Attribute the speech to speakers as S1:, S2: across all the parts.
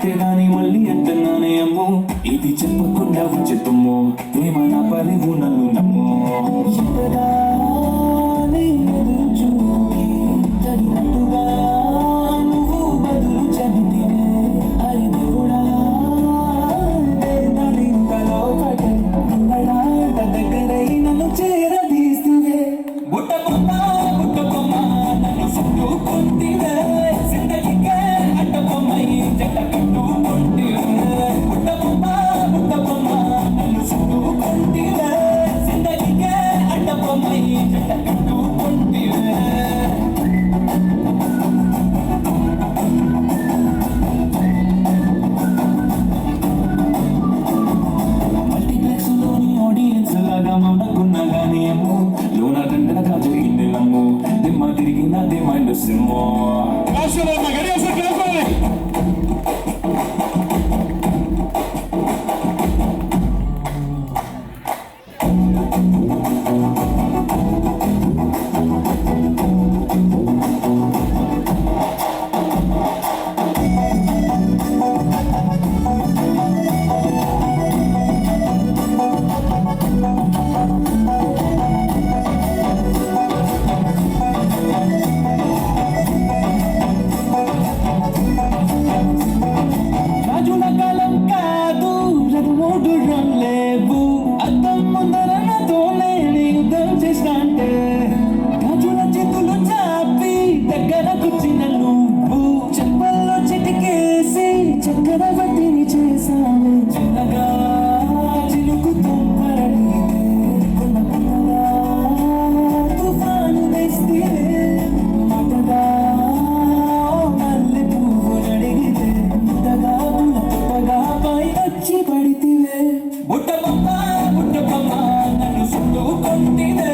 S1: మాట గాని మళ్ళీ అంటున్నానే అమ్మో ఇది చెప్పకుండా వచ్చేతుమ్మో ప్రేమ నా పరివు నన్ను నమ్మో ఎప్పగానే ఎదురు చూపి తగినట్టుగా నువ్వు బదులు చెబితే అరే దేవుడా ఇంతలో పడే ఉన్నడాట దగ్గరై నన్ను చేరదీస్తువే బుట్టబొమ్మ బుట్టబొమ్మ నన్ను చుట్టుకుంటివే జిందగీకే అడ్డబొమ్మై జంట కట్టుకుంటివే బుట్టబొమ్మ బుట్టబొమ్మ నన్ను చుట్టుకుంటివే జిందగీకే అడ్డబొమ్మై జంట కట్టుకుంటివే ఆడియన్స్ లాగా మమ్మకున్నా గానీ ఏమో లోన గంటగా జరిగింది నమ్ము దిమ్మ తిరిగినది మైండ్ సిమ్మో రాజుల కాలం కాదు రఘుమూడు లేవు అద్దం ముందర నాతోనే యుద్ధం చేసినంటే రాజుల చేతులు చాపి దగ్గర కూర్చిన నువ్వు చెప్పల్లో చిటికేసి చక్రవర్తిని చేశాను చిన్నగా చిలుకు తుంపరడితే కొన్న కొన్నగా తుఫాను తెస్తే మాటగా మల్లె పువ్వు నడిగితే ముద్దగా పుట్టగా పై వచ్చి పడితివే బుట్టబొమ్మ బుట్టబొమ్మ నన్ను చుట్టుకుంటివే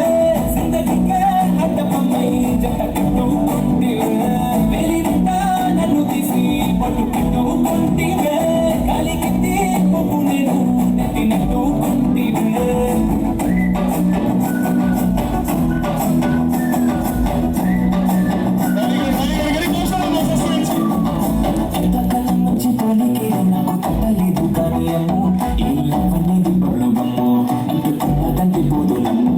S1: జిందగీకే అడ్డబొమ్మై జంట కట్టుకుంటివే వెలింటా నన్ను తీసి పట్టు పెట్టుకుంటివే కలిగింది పువ్వు నేను నెట్టినట్టుకుంటివే ఎంతకాలం నుంచి పోలికే నాకు తట్టలేదు కానీ అమ్మో ఈ లవ్ అనేది పొలగమ్మో అంటుకున్నదంటే పోదు నమ్ము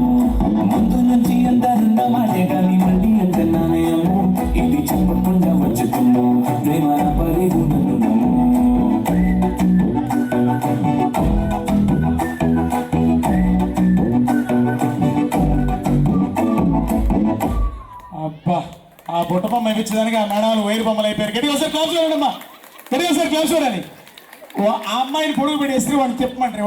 S1: ముందు నుంచి అందరున్న మాటే కానీ మళ్ళీ అంటున్నానే అమ్మో ఇది చెప్పకుండా వచ్చుతుమ్మో ప్రేమ నా పరివు నన్ను నమ్ము
S2: అబ్బా ఆ బుట్ట బొమ్మ ఇచ్చేదానికి ఆ మేడాలు వైరు బొమ్మలు అయిపోయారు గట్టిగా ఒకసారి క్లాస్ చూడండి అమ్మా గట్టిగా ఒకసారి క్లాస్ చూడండి ఆ అమ్మాయిని పొడుగు పెట్టి ఇస్త్రీ వాడిని చెప్పమంటారు